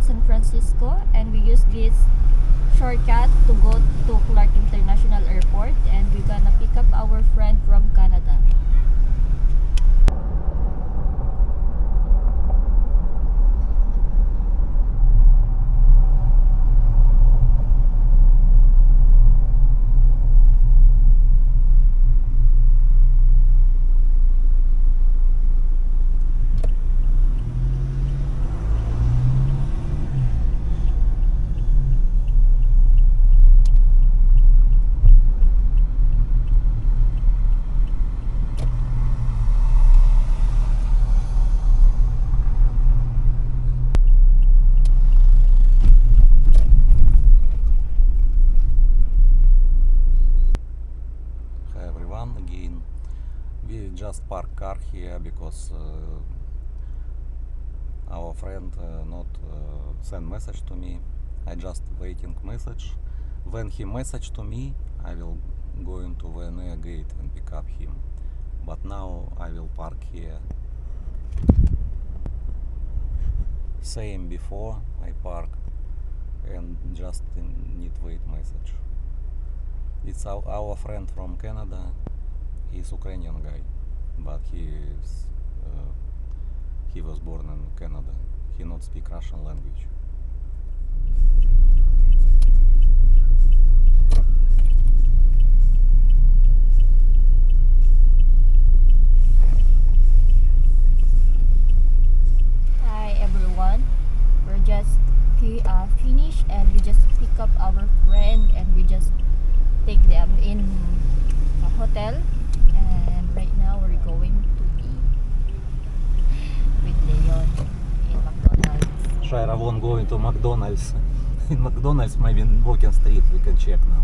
San Francisco, and we use this shortcut to go to Clark International Airport, and we're gonna pick up our friend from Canada. Hi everyone, again we just park car here because our friend not send message to me. I just waiting message. When he message to me, I will go into VNA gate and pick up him. But now I will park here. Same before I park and just need wait message. It's our friend from Canada. He's Ukrainian guy, but he was born in Canada. He not speak Russian language. Hi everyone, we're just finished, and we just pick up our friend, and we just take them in a hotel, and right now we're going to eat with Leon in McDonald's. Shaira won't go into McDonald's. In McDonald's, maybe in Walking Street, we can check now.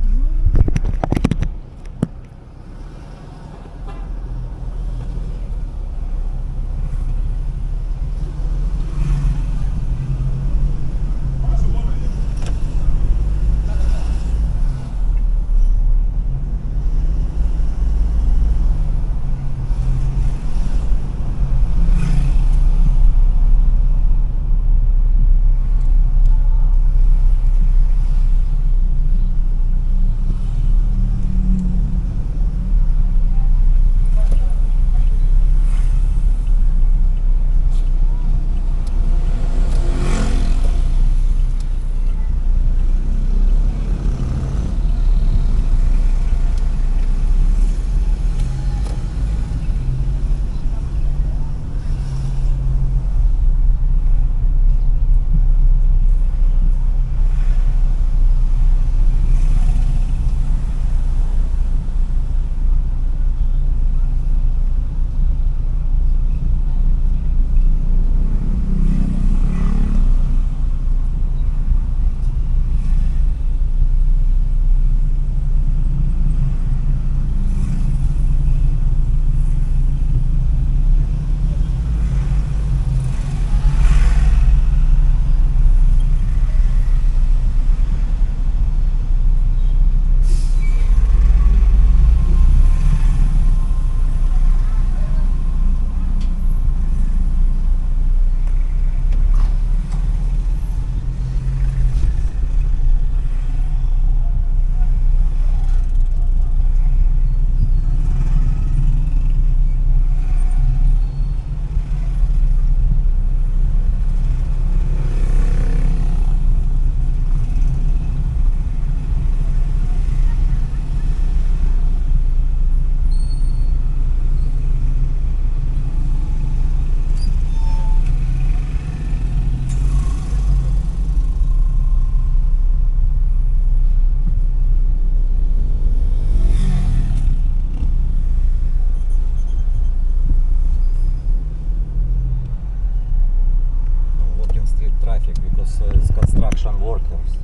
It's construction workers.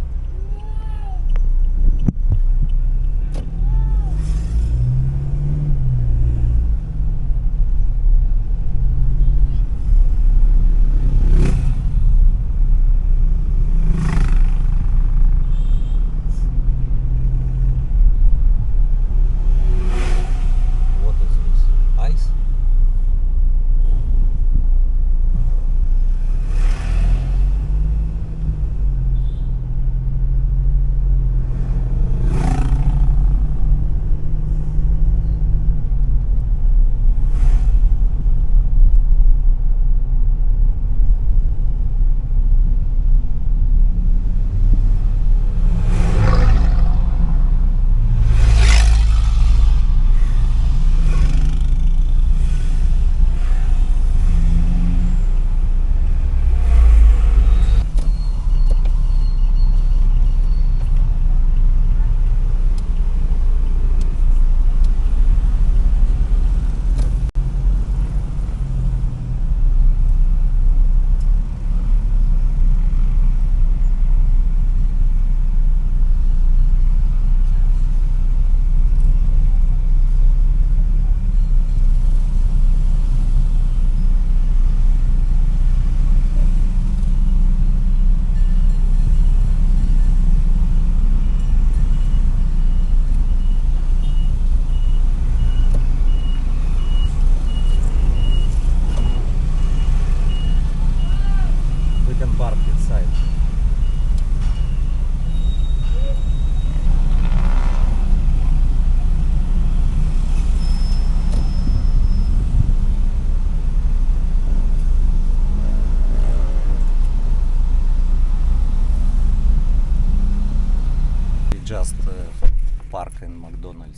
What is this? Ice?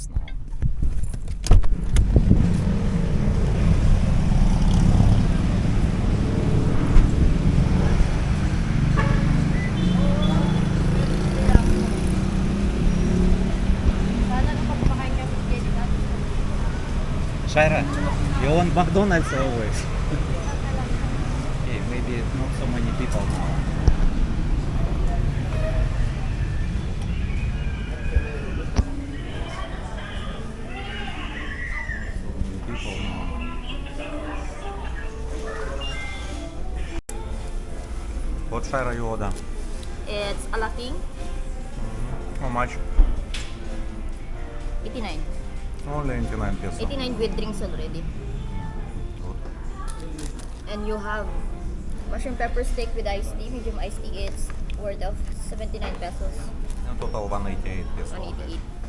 meals now. Sana nakapakain kami dito. Shaira, you want McDonald's always? Okay, maybe not so many people now. People now. What Shaira you order? It's a la king, How much? 89. Only 89 pesos. 89 with drinks already. Good. And you have mushroom pepper steak with iced tea, medium iced tea. It's worth of 79 pesos, In total 188 pesos. 188.